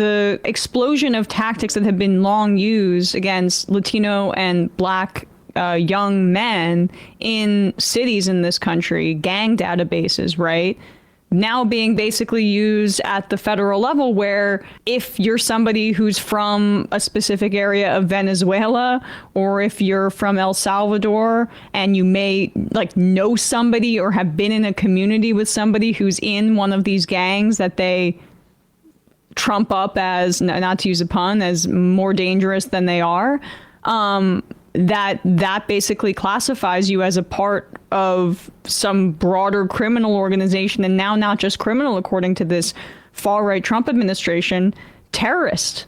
the explosion of tactics that have been long used against Latino and Black young men in cities in this country, gang databases, right? Now being basically used at the federal level, where if you're somebody who's from a specific area of Venezuela, or if you're from El Salvador and you may like know somebody or have been in a community with somebody who's in one of these gangs that they trump up as, not to use a pun, as more dangerous than they are, that basically classifies you as a part of some broader criminal organization, and now not just criminal, according to this far-right Trump administration, terrorist.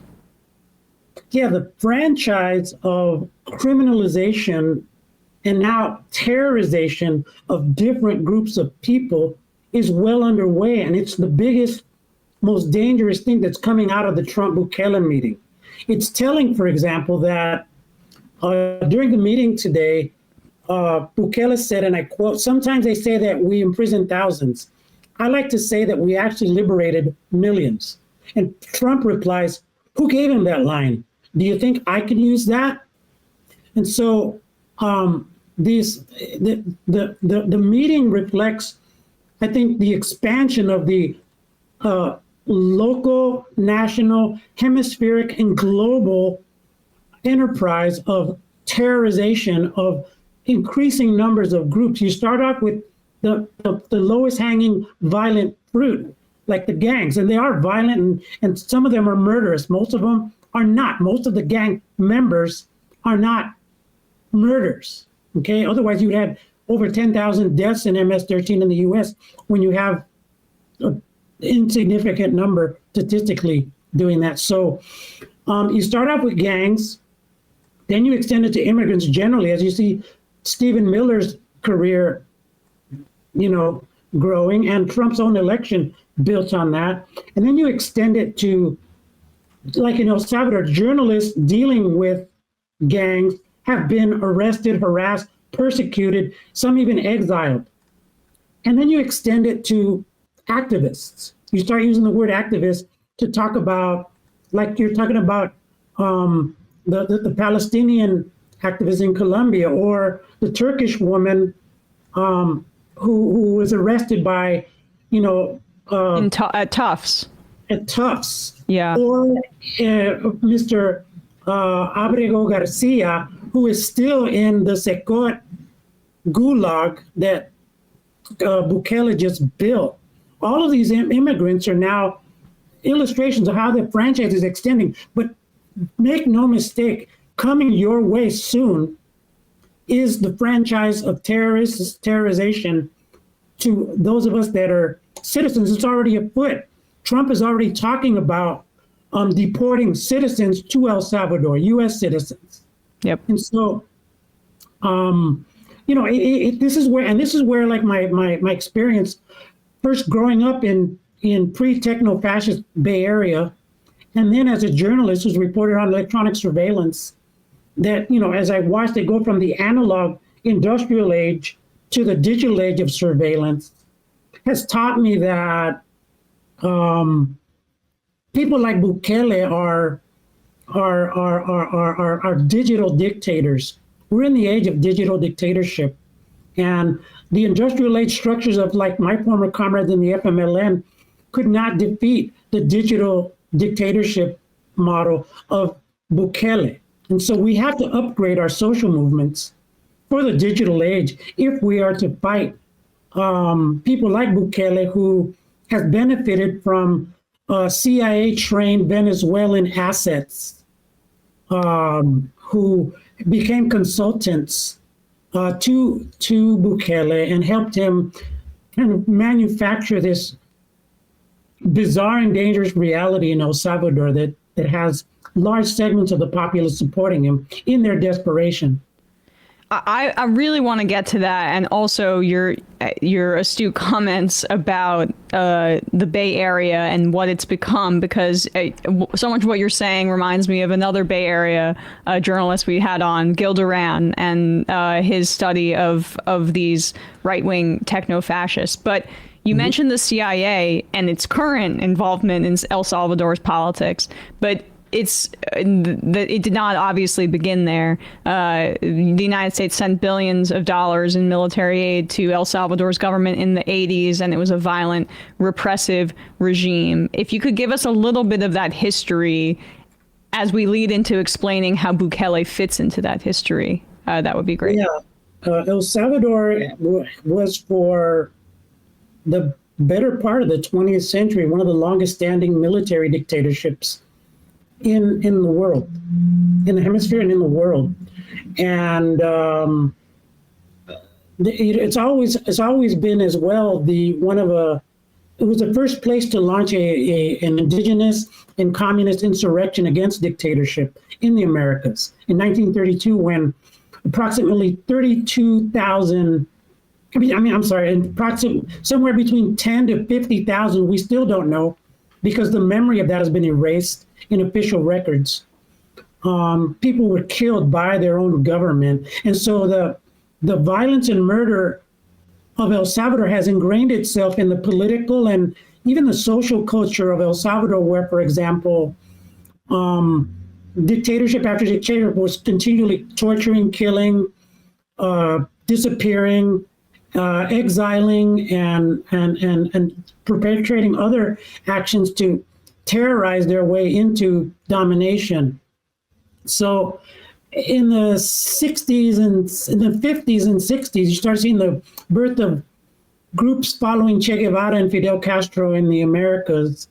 Yeah, the franchise of criminalization and now terrorization of different groups of people is well underway, and it's the biggest, most dangerous thing that's coming out of the Trump-Bukele meeting. It's telling, for example, that during the meeting today, Bukele said, and I quote, "Sometimes they say that we imprison thousands. I like to say that we actually liberated millions." And Trump replies, "Who gave him that line? Do you think I can use that?" And so the meeting reflects, I think, the expansion of the local, national, hemispheric, and global enterprise of terrorization of increasing numbers of groups. You start off with the lowest hanging violent fruit, like the gangs, and they are violent, and some of them are murderous. Most of them are not. Most of the gang members are not murderers, okay? Otherwise, you'd have over 10,000 deaths in MS-13 in the US when you have an insignificant number statistically doing that. So you start off with gangs, then you extend it to immigrants generally, as you see Stephen Miller's career, growing, and Trump's own election built on that. And then you extend it to, like in El Salvador, journalists dealing with gangs have been arrested, harassed, persecuted, some even exiled. And then you extend it to activists. You start using the word activist to talk about, like you're talking about the Palestinian activists in Colombia, or the Turkish woman who was arrested by, at Tufts. At Tufts. Yeah. Or Mr. Abrego Garcia, who is still in the Secot gulag that Bukele just built. All of these immigrants are now illustrations of how the franchise is extending. But make no mistake, coming your way soon is the franchise of terrorization to those of us that are citizens. It's already afoot. Trump is already talking about deporting citizens to El Salvador, U.S. citizens. Yep. And so, this is where like my experience first growing up in pre-techno-fascist Bay Area, and then as a journalist who's reported on electronic surveillance, that, as I watched it go from the analog industrial age to the digital age of surveillance, has taught me that people like Bukele are digital dictators. We're in the age of digital dictatorship, and the industrial age structures of, like, my former comrades in the FMLN could not defeat the digital dictatorship model of Bukele. And so we have to upgrade our social movements for the digital age if we are to fight people like Bukele, who has benefited from CIA-trained Venezuelan assets, who became consultants to Bukele and helped him kind of manufacture this bizarre and dangerous reality in El Salvador that has large segments of the populace supporting him in their desperation. I really want to get to that, and also your astute comments about the Bay Area and what it's become, because so much of what you're saying reminds me of another Bay Area journalist we had on, Gil Duran, and his study of these right-wing techno-fascists. But You mentioned the CIA and its current involvement in El Salvador's politics, but it did not obviously begin there. The United States sent billions of dollars in military aid to El Salvador's government in the 80s, and it was a violent, repressive regime. If you could give us a little bit of that history as we lead into explaining how Bukele fits into that history, that would be great. Yeah, El Salvador was for the better part of the 20th century one of the longest standing military dictatorships in the world, in the hemisphere and in the world. And it's always been as well it was the first place to launch an indigenous and communist insurrection against dictatorship in the Americas in 1932, when approximately 32,000, somewhere between 10 to 50,000, we still don't know, because the memory of that has been erased in official records. People were killed by their own government. And so the violence and murder of El Salvador has ingrained itself in the political and even the social culture of El Salvador, where, for example, dictatorship after dictatorship was continually torturing, killing, disappearing, exiling, and perpetrating other actions to terrorize their way into domination. So in the 60s and in the 50s and 60s, you start seeing the birth of groups following Che Guevara and Fidel Castro in the Americas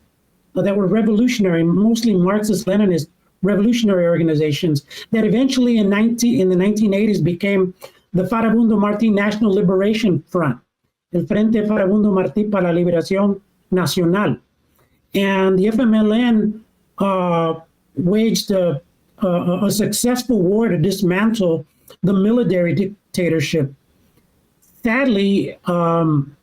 that were revolutionary, mostly Marxist-Leninist revolutionary organizations that eventually in the 1980s became the Farabundo Martí National Liberation Front, el Frente Farabundo Martí para la Liberación Nacional. And the FMLN waged a successful war to dismantle the military dictatorship. Sadly and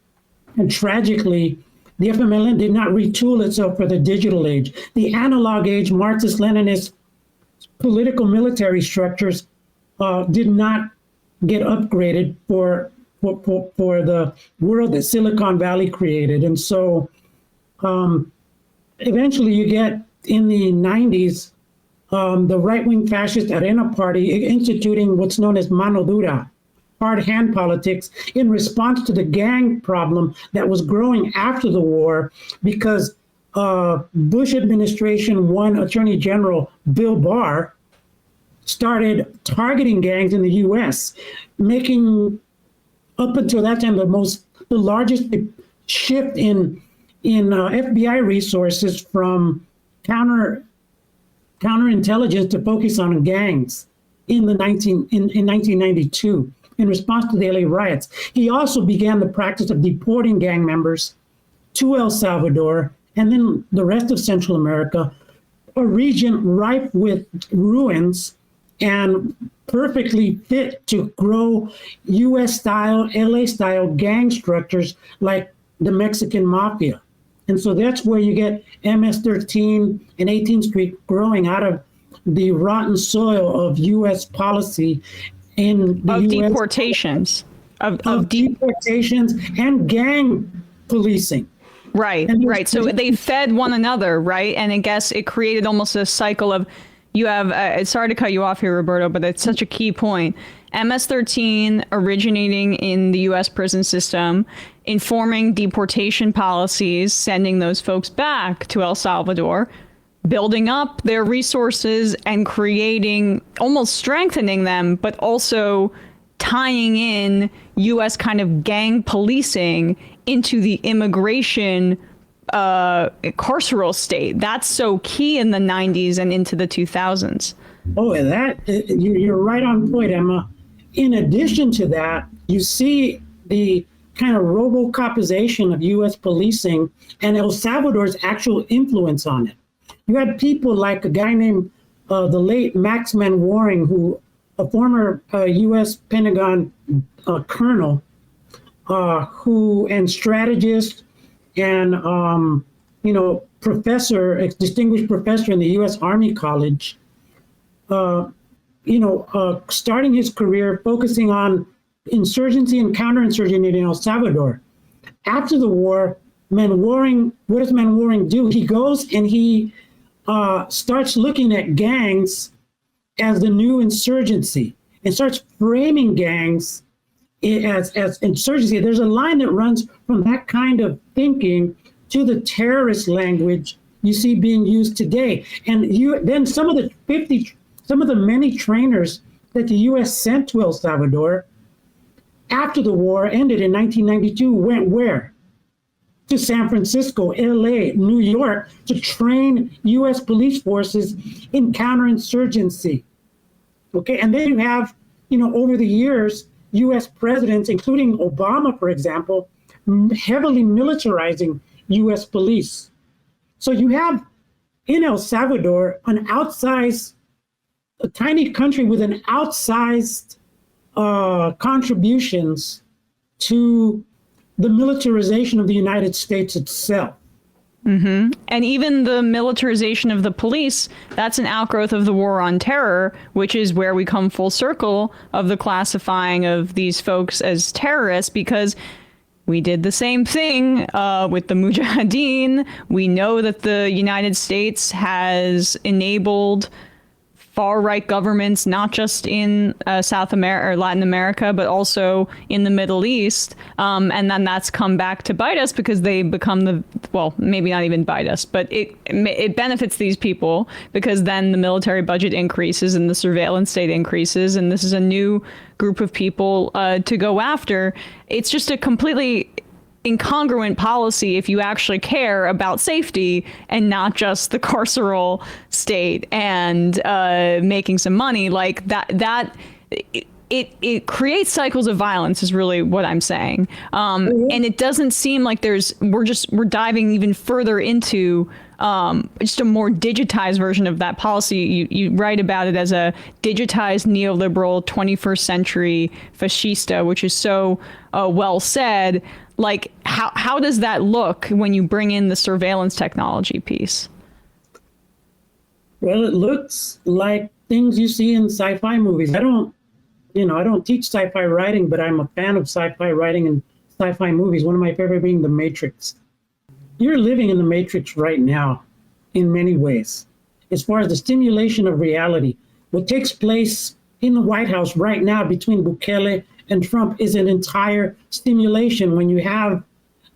tragically, the FMLN did not retool itself for the digital age. The analog age, Marxist-Leninist political military structures did not get upgraded for the world that Silicon Valley created. And so eventually you get in the 90s, the right-wing fascist Arena Party instituting what's known as mano dura, hard hand politics, in response to the gang problem that was growing after the war, because Bush administration, one Attorney General Bill Barr, started targeting gangs in the U.S., making up until that time the largest shift in FBI resources from counterintelligence to focus on gangs in 1992 in response to the LA riots. He also began the practice of deporting gang members to El Salvador and then the rest of Central America, a region ripe with ruins and perfectly fit to grow US-style, LA-style gang structures like the Mexican mafia. And so that's where you get MS-13 and 18th Street growing out of the rotten soil of U.S. policy in the US. Deportations. Of deportations and gang policing. Right, right. So they fed one another, right? And I guess it created almost a cycle of, you have, sorry to cut you off here, Roberto, but it's such a key point. MS-13 originating in the U.S. prison system, informing deportation policies, sending those folks back to El Salvador, building up their resources and creating, almost strengthening them, but also tying in U.S. kind of gang policing into the immigration carceral state. That's so key in the 90s and into the 2000s. Oh, you're right on point, Emma. In addition to that, you see the kind of robocopization of U.S. policing and El Salvador's actual influence on it. You had people like a guy named the late Max Manwaring, who a former U.S. Pentagon colonel, and strategist and professor, a distinguished professor in the U.S. Army College, starting his career focusing on insurgency and counterinsurgency in El Salvador. After the war, what does Manwaring do? He goes and he starts looking at gangs as the new insurgency and starts framing gangs as insurgency. There's a line that runs from that kind of thinking to the terrorist language you see being used today. And then some of the many trainers that the U.S. sent to El Salvador after the war ended in 1992 went where? To San Francisco, LA, New York, to train U.S. police forces in counterinsurgency. Okay, and then you have, over the years, U.S. presidents, including Obama, for example, heavily militarizing U.S. police. So you have in El Salvador a tiny country with an outsized contributions to the militarization of the United States itself. Mm-hmm. And even the militarization of the police, that's an outgrowth of the war on terror, which is where we come full circle of the classifying of these folks as terrorists, because we did the same thing with the Mujahideen. We know that the United States has enabled far-right governments, not just in South America or Latin America, but also in the Middle East. And then that's come back to bite us because they become maybe not even bite us, but it benefits these people because then the military budget increases and the surveillance state increases. And this is a new group of people to go after. It's just a completely incongruent policy if you actually care about safety and not just the carceral state and making some money like that. It creates cycles of violence is really what I'm saying. And it doesn't seem like we're diving even further into just a more digitized version of that policy. You write about it as a digitized neoliberal 21st century fascista, which is so well said. Like, how does that look when you bring in the surveillance technology piece? Well, it looks like things you see in sci-fi movies. I don't teach sci-fi writing, but I'm a fan of sci-fi writing and sci-fi movies. One of my favorite being The Matrix. You're living in The Matrix right now in many ways. As far as the stimulation of reality, what takes place in the White House right now between Bukele and Trump is an entire stimulation when you have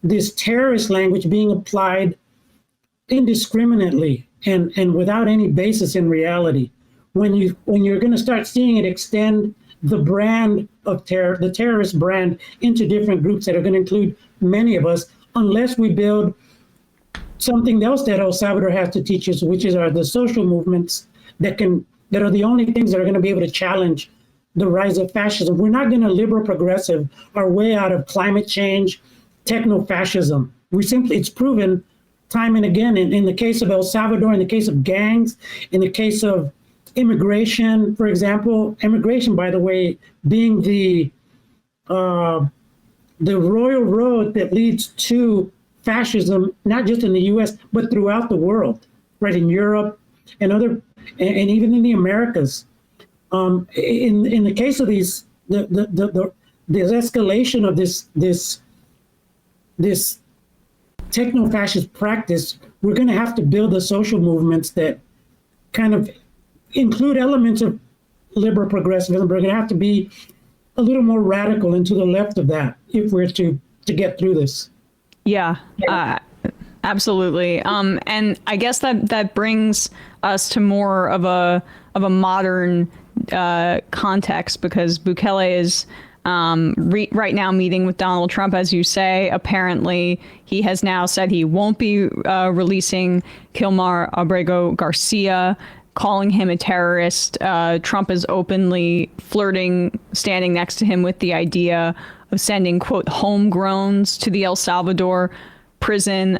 this terrorist language being applied indiscriminately and without any basis in reality. When you're going to start seeing it extend the brand of terror, the terrorist brand, into different groups that are going to include many of us, unless we build something else that El Salvador has to teach us, which are the social movements that are the only things that are going to be able to challenge the rise of fascism. We're not going to liberal progressive our way out of climate change, techno-fascism. It's proven time and again in the case of El Salvador, in the case of gangs, in the case of immigration, for example. Immigration, by the way, being the royal road that leads to fascism, not just in the U.S., but throughout the world, right, in Europe and even in the Americas. In the case of the escalation of this techno-fascist practice, we're going to have to build the social movements that kind of include elements of liberal progressivism. We're going to have to be a little more radical and to the left of that if we're to get through this. Yeah. Absolutely. And I guess that brings us to more of a modern context, because Bukele is right now meeting with Donald Trump, as you say. Apparently, he has now said he won't be releasing Kilmar Armando Garcia, calling him a terrorist. Trump is openly flirting, standing next to him with the idea of sending, quote, homegrowns to the El Salvador prison.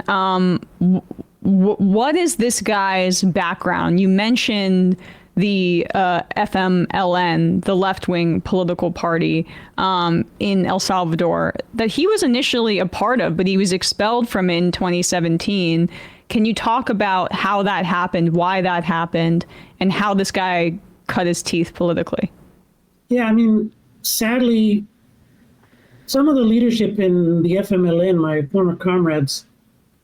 What is this guy's background? You mentioned the FMLN, the left-wing political party in El Salvador, that he was initially a part of, but he was expelled from in 2017. Can you talk about how that happened, why that happened, and how this guy cut his teeth politically? Yeah, I mean, sadly, some of the leadership in the FMLN, my former comrades,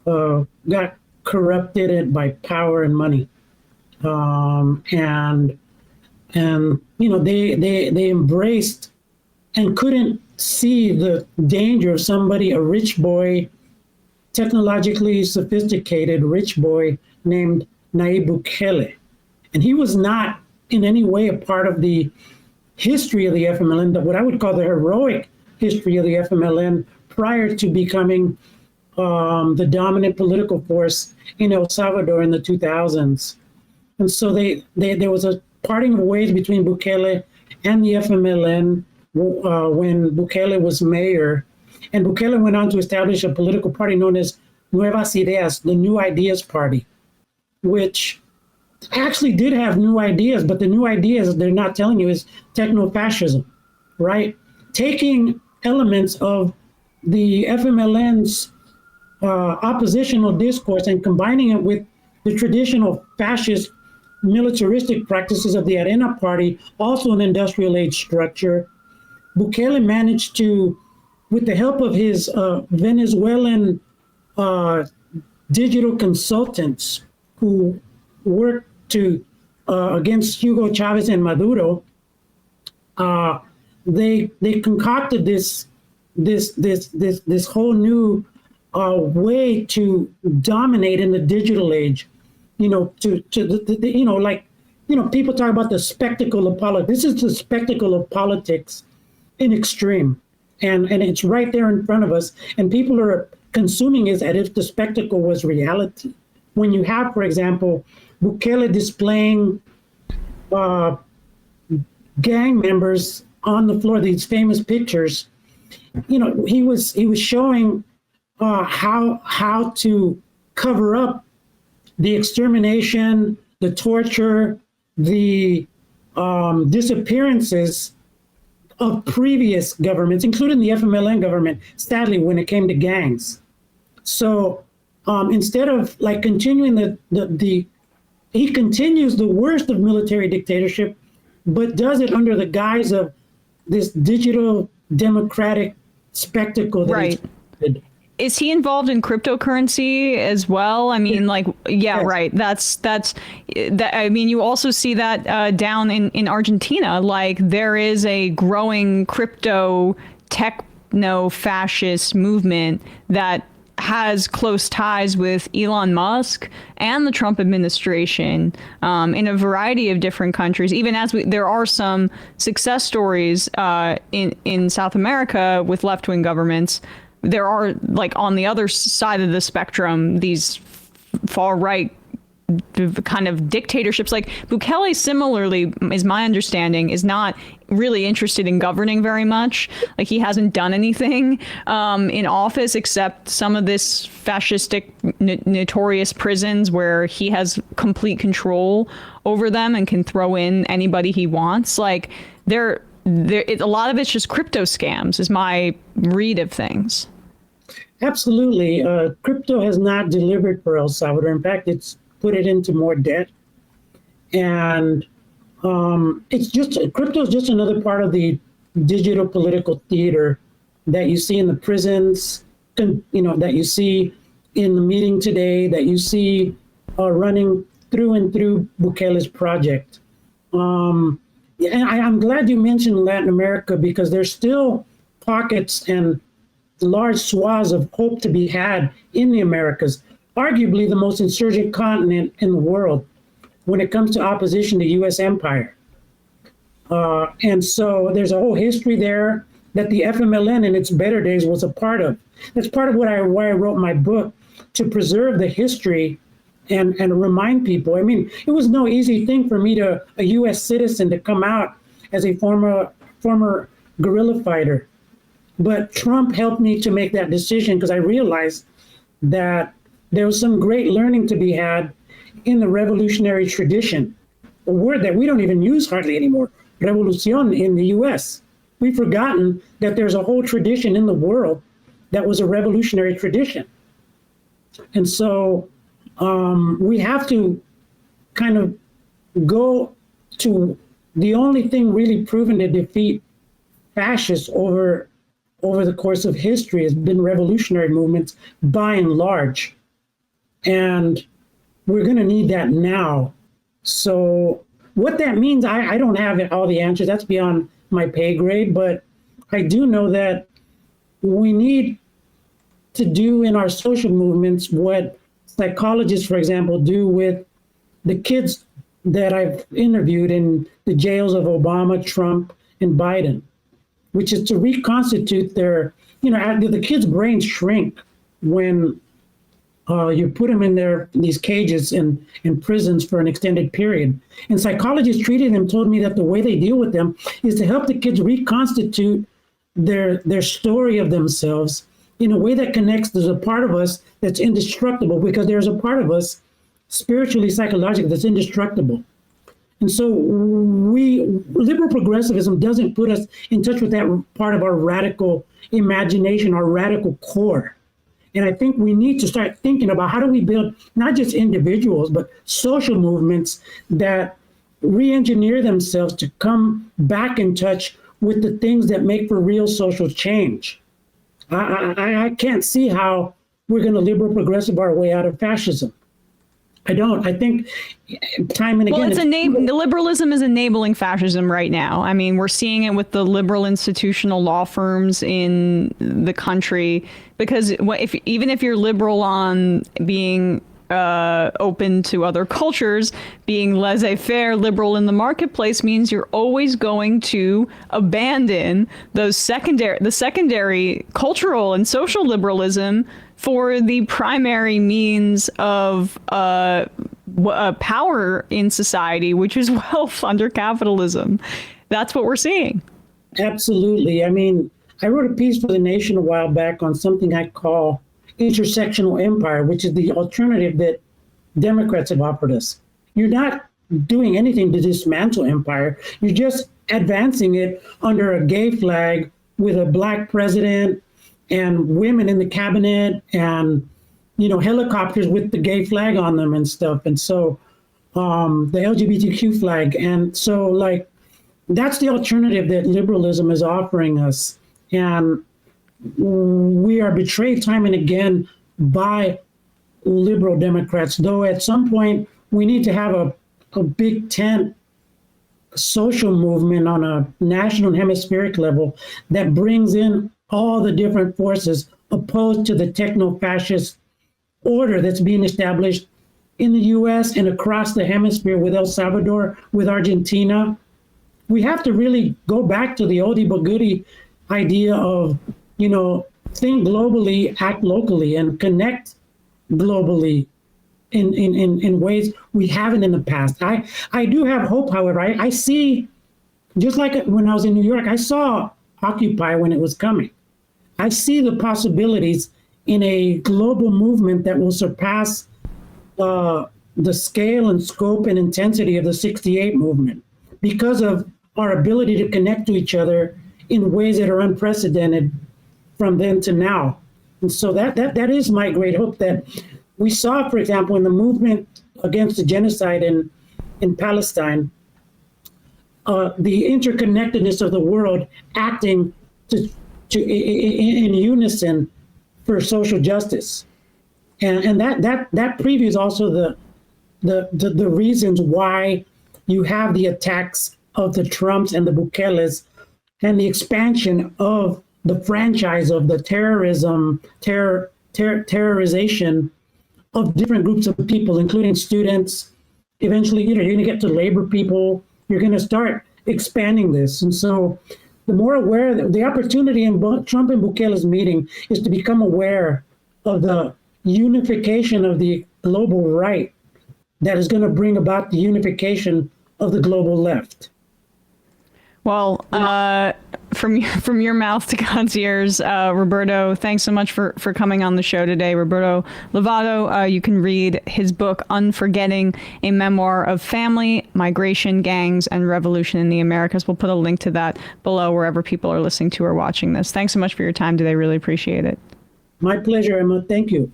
got corrupted by power and money, and they embraced and couldn't see the danger of somebody, a rich boy, technologically sophisticated rich boy named Nayib Bukele. And he was not in any way a part of the history of the FMLN, what I would call the heroic history of the FMLN prior to becoming the dominant political force in El Salvador in the 2000s. And so there was a parting of ways between Bukele and the FMLN when Bukele was mayor. And Bukele went on to establish a political party known as Nuevas Ideas, the New Ideas Party, which actually did have new ideas, but the new ideas they're not telling you is techno-fascism, right? Taking elements of the FMLN's oppositional discourse and combining it with the traditional fascist militaristic practices of the Arena Party, also an industrial age structure. Bukele managed to, with the help of his Venezuelan digital consultants who worked to against Hugo Chavez and Maduro, they concocted this whole new way to dominate in the digital age. People talk about the spectacle of politics. This is the spectacle of politics in extreme, and it's right there in front of us, and people are consuming it as if the spectacle was reality. When you have, for example, Bukele displaying gang members on the floor, these famous pictures, he was showing how to cover up the extermination, the torture, the disappearances of previous governments, including the FMLN government, sadly, when it came to gangs. So instead of continuing he continues the worst of military dictatorship, but does it under the guise of this digital democratic spectacle that right. he's created. Is he involved in cryptocurrency as well? I mean, yes. Right. That's I mean, you also see that down in Argentina. There is a growing crypto techno-fascist movement that has close ties with Elon Musk and the Trump administration in a variety of different countries. Even as there are some success stories in South America with left-wing governments, there are, on the other side of the spectrum, these far-right kind of dictatorships. Bukele, similarly, is my understanding, is not really interested in governing very much. He hasn't done anything in office except some of this fascistic, notorious prisons where he has complete control over them and can throw in anybody he wants. A lot of it's just crypto scams, is my read of things. Absolutely. Crypto has not delivered for El Salvador. In fact, it's put it into more debt. And crypto is just another part of the digital political theater that you see in the prisons, that you see in the meeting today, that you see running through and through Bukele's project. And I'm glad you mentioned Latin America, because there's still pockets and large swaths of hope to be had in the Americas, arguably the most insurgent continent in the world when it comes to opposition to U.S. empire. And so there's a whole history there that the FMLN in its better days was a part of. That's part of why I wrote my book, to preserve the history and remind people. I mean, it was no easy thing for me, a U.S. citizen, to come out as a former guerrilla fighter. But Trump helped me to make that decision, because I realized that there was some great learning to be had in the revolutionary tradition, a word that we don't even use hardly anymore, revolucion in the US. We've forgotten that there's a whole tradition in the world that was a revolutionary tradition. And so we have to kind of go to the only thing really proven to defeat fascists over over the course of history has been revolutionary movements by and large. And we're going to need that now. So what that means, I don't have all the answers. That's beyond my pay grade. But I do know that we need to do in our social movements what psychologists, for example, do with the kids that I've interviewed in the jails of Obama, Trump, and Biden, which is to reconstitute their, the kids' brains shrink when you put them in these cages in prisons for an extended period. And psychologists treating them told me that the way they deal with them is to help the kids reconstitute their story of themselves in a way that connects. There's a part of us that's indestructible, because there's a part of us spiritually, psychologically, that's indestructible. And so liberal progressivism doesn't put us in touch with that part of our radical imagination, our radical core. And I think we need to start thinking about how do we build not just individuals, but social movements that re-engineer themselves to come back in touch with the things that make for real social change. I can't see how we're going to liberal progressive our way out of fascism. I don't. I think time and again. Well, liberalism is enabling fascism right now. I mean, we're seeing it with the liberal institutional law firms in the country, because even if you're liberal on being open to other cultures, being laissez-faire liberal in the marketplace means you're always going to abandon the secondary cultural and social liberalism for the primary means of power in society, which is wealth under capitalism. That's what we're seeing. Absolutely. I mean, I wrote a piece for The Nation a while back on something I call intersectional empire, which is the alternative that Democrats have offered us. You're not doing anything to dismantle empire. You're just advancing it under a gay flag with a black president and women in the cabinet and, helicopters with the gay flag on them and stuff. And so the LGBTQ flag. And so that's the alternative that liberalism is offering us. And we are betrayed time and again by liberal Democrats, though at some point we need to have a big tent social movement on a national and hemispheric level that brings in all the different forces opposed to the techno-fascist order that's being established in the US and across the hemisphere with El Salvador, with Argentina. We have to really go back to the oldie but goodie idea of, think globally, act locally, and connect globally in ways we haven't in the past. I do have hope, however. I see, just like when I was in New York, I saw Occupy when it was coming. I see the possibilities in a global movement that will surpass the scale and scope and intensity of the '68 movement because of our ability to connect to each other in ways that are unprecedented from then to now. And so that is my great hope, that we saw, for example, in the movement against the genocide in Palestine, the interconnectedness of the world acting in unison for social justice. And that previews also the reasons why you have the attacks of the Trumps and the Bukeles and the expansion of the franchise of the terrorization of different groups of people, including students. Eventually, you're going to get to labor people. You're going to start expanding this. And so the more aware, the opportunity in Trump and Bukele's meeting is to become aware of the unification of the global right that is going to bring about the unification of the global left. Well, from your mouth to God's ears, Roberto, thanks so much for coming on the show today. Roberto Lovato, you can read his book, Unforgetting, a Memoir of Family, Migration, Gangs, and Revolution in the Americas. We'll put a link to that below wherever people are listening to or watching this. Thanks so much for your time today. Really appreciate it. My pleasure, Emma. Thank you.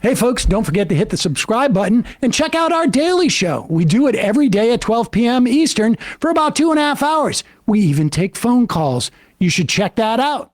Hey, folks, don't forget to hit the subscribe button and check out our daily show. We do it every day at 12 p.m. Eastern for about 2.5 hours. We even take phone calls. You should check that out.